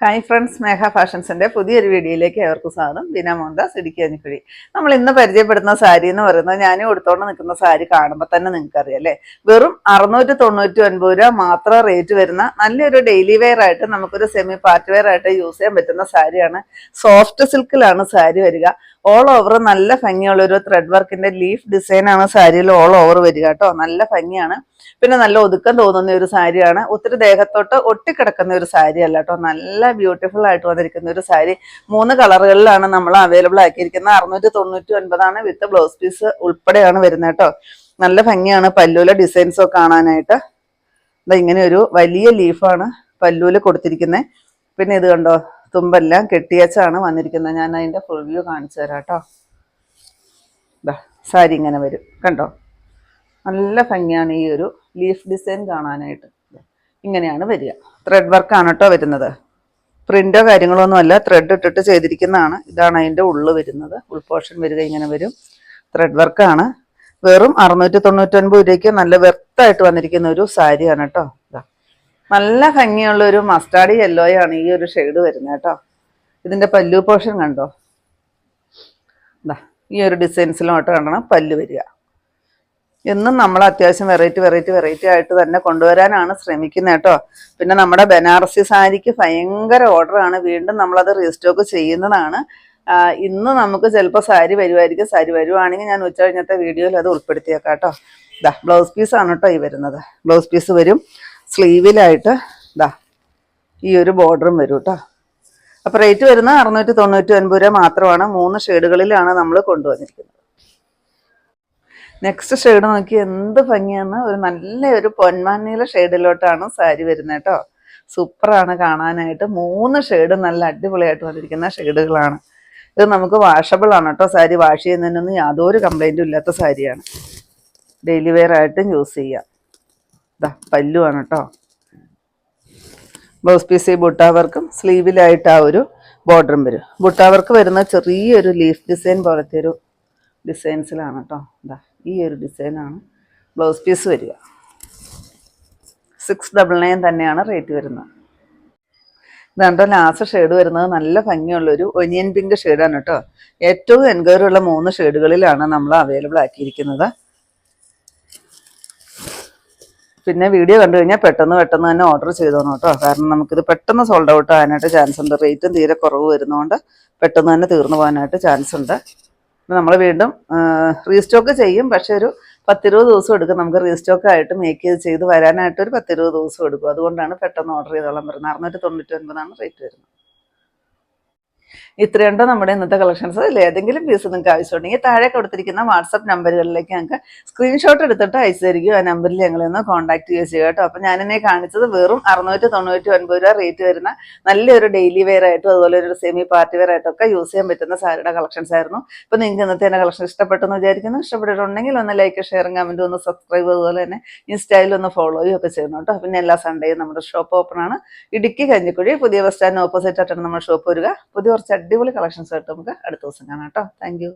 Hi friends, മേഘ ഫാഷൻസിന്റെ പുതിയൊരു വീഡിയോയിലേക്ക് ഏവർക്കും സ്വാഗതം. ബീന മോഹൻദാസ്, ഇടുക്കി അഞ്ഞിക്കുഴി. നമ്മൾ ഇന്ന് പരിചയപ്പെടുന്ന സാരി എന്ന് പറയുന്നത് ഞാൻ കൊടുത്തോണ്ട് നിൽക്കുന്ന സാരി കാണുമ്പോൾ തന്നെ നിങ്ങൾക്ക് അറിയാം അല്ലേ. വെറും 699 രൂപ മാത്രം റേറ്റ് വരുന്ന നല്ലൊരു ഡെയിലി വെയർ ആയിട്ട് നമുക്കൊരു സെമി പാർട്ടി വെയർ ആയിട്ട് യൂസ് ചെയ്യാൻ പറ്റുന്ന സാരിയാണ്. സോഫ്റ്റ് സിൽക്കിലാണ് സാരി വരിക. ഓൾ ഓവർ നല്ല ഭംഗിയുള്ള ഒരു ത്രെഡ് വർക്കിന്റെ ലീഫ് ഡിസൈൻ ആണ് സാരിയിൽ ഓൾ ഓവർ വരിക കേട്ടോ. നല്ല ഭംഗിയാണ്. പിന്നെ നല്ല ഒതുക്കം തോന്നുന്ന ഒരു സാരിയാണ്. ഒത്തിരി ദേഹത്തോട്ട് ഒട്ടിക്കിടക്കുന്ന ഒരു സാരി അല്ല കേട്ടോ. നല്ല ബ്യൂട്ടിഫുൾ ആയിട്ട് വന്നിരിക്കുന്ന ഒരു സാരി. 3 കളറുകളിലാണ് നമ്മൾ അവൈലബിൾ ആക്കിയിരിക്കുന്നത്. 699 വിത്ത് ബ്ലൗസ് പീസ് ഉൾപ്പെടെയാണ് വരുന്നത് കേട്ടോ. നല്ല ഭംഗിയാണ് പല്ലൂലെ ഡിസൈൻസ് ഒക്കെ കാണാനായിട്ട്. ഇങ്ങനെ ഒരു വലിയ ലീഫാണ് പല്ലൂല് കൊടുത്തിരിക്കുന്നത്. പിന്നെ ഇത് കണ്ടോ, തുമ്പെല്ലാം കെട്ടിയച്ചാണ് വന്നിരിക്കുന്നത്. ഞാൻ അതിന്റെ ഫുൾ വ്യൂ കാണിച്ചു തരാം കേട്ടോ. സാരി ഇങ്ങനെ വരും കണ്ടോ. നല്ല ഭംഗിയാണ് ഈ ഒരു ലീഫ് ഡിസൈൻ കാണാനായിട്ട്. ഇങ്ങനെയാണ് വരിക. ത്രെഡ് വർക്കാണ് കേട്ടോ വരുന്നത്. പ്രിന്റോ കാര്യങ്ങളോ ഒന്നും അല്ല, ത്രെഡ് ഇട്ടിട്ട് ചെയ്തിരിക്കുന്നതാണ്. ഇതാണ് അതിൻ്റെ ഉള്ളു വരുന്നത്. ഉൾ പോർഷൻ വരിക ഇങ്ങനെ വരും. ത്രെഡ് വർക്കാണ്. വെറും 699 രൂപയ്ക്ക് നല്ല വെർത്തായിട്ട് വന്നിരിക്കുന്ന ഒരു സാരിയാണ് കേട്ടോ. നല്ല ഭംഗിയുള്ള ഒരു മസ്റ്റാർഡ് യെല്ലോയാണ് ഈ ഒരു ഷെയ്ഡ് വരുന്നത് കേട്ടോ. ഇതിൻ്റെ പല്ലു പോർഷൻ കണ്ടോ. ഈ ഒരു ഡിസൈൻസിലോട്ട് കാണണം പല്ല് വരിക. എന്നും നമ്മൾ അത്യാവശ്യം വെറൈറ്റി ആയിട്ട് തന്നെ കൊണ്ടുവരാനാണ് ശ്രമിക്കുന്നത് കേട്ടോ. പിന്നെ നമ്മുടെ ബനാറസി സാരിക്ക് ഭയങ്കര ഓർഡറാണ്. വീണ്ടും നമ്മളത് റീസ്റ്റോക്ക് ചെയ്യുന്നതാണ്. ഇന്ന് നമുക്ക് ചിലപ്പോൾ സാരി വരുമായിരിക്കും. സാരി വരുവാണെങ്കിൽ ഞാൻ ഉച്ച കഴിഞ്ഞത്തെ വീഡിയോയിൽ അത് ഉൾപ്പെടുത്തിയേക്കാം കേട്ടോ. ബ്ലൗസ് പീസാണ് കേട്ടോ ഈ വരുന്നത്. ബ്ലൗസ് പീസ് വരും. സ്ലീവിലായിട്ട് ഈ ഒരു ബോർഡറും വരും കേട്ടോ. അപ്പോൾ റേറ്റ് വരുന്നത് 699 രൂപ മാത്രമാണ്. 3 ഷെയ്ഡുകളിലാണ് നമ്മൾ കൊണ്ടുവന്നിരിക്കുന്നത്. നെക്സ്റ്റ് ഷെയ്ഡ് നോക്കി എന്ത് ഭംഗിയാണ്. ഒരു നല്ലൊരു പൊന്മാനീല ഷെയ്ഡിലോട്ടാണ് സാരി വരുന്നത് കേട്ടോ. സൂപ്പറാണ് കാണാനായിട്ട്. 3 ഷെയ്ഡ് നല്ല അടിപൊളിയായിട്ട് വന്നിരിക്കുന്ന ഷെയ്ഡുകളാണ്. ഇത് നമുക്ക് വാഷബിൾ ആണ് കേട്ടോ. സാരി വാഷ് ചെയ്യുന്നതിനൊന്നും യാതൊരു കംപ്ലൈൻറ്റും ഇല്ലാത്ത സാരിയാണ്. ഡെയിലി വെയർ ആയിട്ടും യൂസ് ചെയ്യാം. പല്ലുവാണ് കേട്ടോ. ബ്ലൗസ് പീസ് ഈ ബുട്ടാ വർക്കും സ്ലീവിലായിട്ട് ആ ഒരു ബോർഡറും വരും. ബുട്ടാ വർക്ക് വരുന്ന ചെറിയൊരു ലീഫ് ഡിസൈൻ പോലത്തെ ഒരു ഡിസൈൻസിലാണ് കേട്ടോ. ഈ ഒരു ഡിസൈനാണ് ബ്ലൗസ് പീസ് വരിക. 699 തന്നെയാണ് റേറ്റ് വരുന്നത്. ഇതാണ്ടോ ലാസ്റ്റ് ഷെയ്ഡ് വരുന്നത്. നല്ല ഭംഗിയുള്ളൊരു ഒനിയൻ പിങ്ക് ഷെയ്ഡാണ് കേട്ടോ. ഏറ്റവും എൻക്വയറി ഉള്ള 3 ഷെയ്ഡുകളിലാണ് നമ്മൾ അവൈലബിൾ ആക്കിയിരിക്കുന്നത്. പിന്നെ വീഡിയോ കണ്ടു കഴിഞ്ഞാൽ പെട്ടെന്ന് തന്നെ ഓർഡർ ചെയ്തോണം കേട്ടോ. കാരണം നമുക്കിത് പെട്ടെന്ന് സോൾഡ് ഔട്ട് ആകാനായിട്ട് ചാൻസ് ഉണ്ട്. റേറ്റും തീരെ കുറവ് വരുന്നതുകൊണ്ട് പെട്ടെന്ന് തന്നെ തീർന്നു പോകാനായിട്ട് ചാൻസ് ഉണ്ട്. നമ്മൾ വീണ്ടും റീസ്റ്റോക്ക് ചെയ്യും. പക്ഷെ ഒരു 10-20 ദിവസം എടുക്കും നമുക്ക് റീസ്റ്റോക്ക് ആയിട്ട് മേക്ക് ചെയ്ത് വരാനായിട്ട്. ഒരു 10-20 ദിവസം എടുക്കും. അതുകൊണ്ടാണ് പെട്ടെന്ന് ഓർഡർ ചെയ്തോളാൻ പറയുന്നത്. 699 റേറ്റ് വരുന്നത്. ഇത്രയുണ്ടോ നമ്മുടെ ഇന്നത്തെ കളക്ഷൻസ്. അതിൽ ഏതെങ്കിലും പീസ് നിങ്ങൾക്ക് ആവശ്യമുണ്ടെങ്കിൽ താഴെ കൊടുത്തിരിക്കുന്ന വാട്സപ്പ് നമ്പറുകളിലേക്ക് ഞങ്ങൾക്ക് സ്ക്രീൻഷോട്ട് എടുത്തിട്ട് അയച്ചു തരികയോ ആ നമ്പറിൽ ഞങ്ങളൊന്ന് കോൺടാക്ട് ചെയ്യുക ചെയ്യുക കേട്ടോ. അപ്പോൾ ഞാനെന്നെ കാണിച്ചത് വെറും 699 രൂപ റേറ്റ് വരുന്ന നല്ലൊരു ഡെയിലി വെയർ ആയിട്ടും അതുപോലെ ഒരു സെമി പാർട്ടി വെയർ ആയിട്ടൊക്കെ യൂസ് ചെയ്യാൻ പറ്റുന്ന സാരിയുടെ കളക്ഷൻസ് ആയിരുന്നു. അപ്പോൾ നിങ്ങൾക്ക് ഇന്നത്തെ എൻ്റെ കളക്ഷൻ ഇഷ്ടപ്പെട്ടെന്ന് വിചാരിക്കുന്നു. ഇഷ്ടപ്പെട്ടിട്ടുണ്ടെങ്കിൽ ഒന്ന് ലൈക്ക്, ഷെയറും കമൻറ്റും ഒന്ന് സബ്സ്ക്രൈബ്, അതുപോലെ തന്നെ ഇൻസ്റ്റയിൽ ഒന്ന് ഫോളോയും ഒക്കെ ചെയ്യണം കേട്ടോ. പിന്നെ എല്ലാ സൺഡേയും നമ്മുടെ ഷോപ്പ് ഓപ്പൺ ആണ്. ഇടുക്കി കഞ്ഞിക്കുഴി പുതിയ ബസ് സ്റ്റാൻഡിന് ഓപ്പോസിറ്റ് ആയിട്ടാണ് നമ്മുടെ ഷോപ്പ് വരിക. പുതിയ കുറച്ച് അടിപൊളി കളക്ഷൻസ് ആയിട്ട് നമുക്ക് അടുത്ത ദിവസം കാണാം കേട്ടോ. Thank you.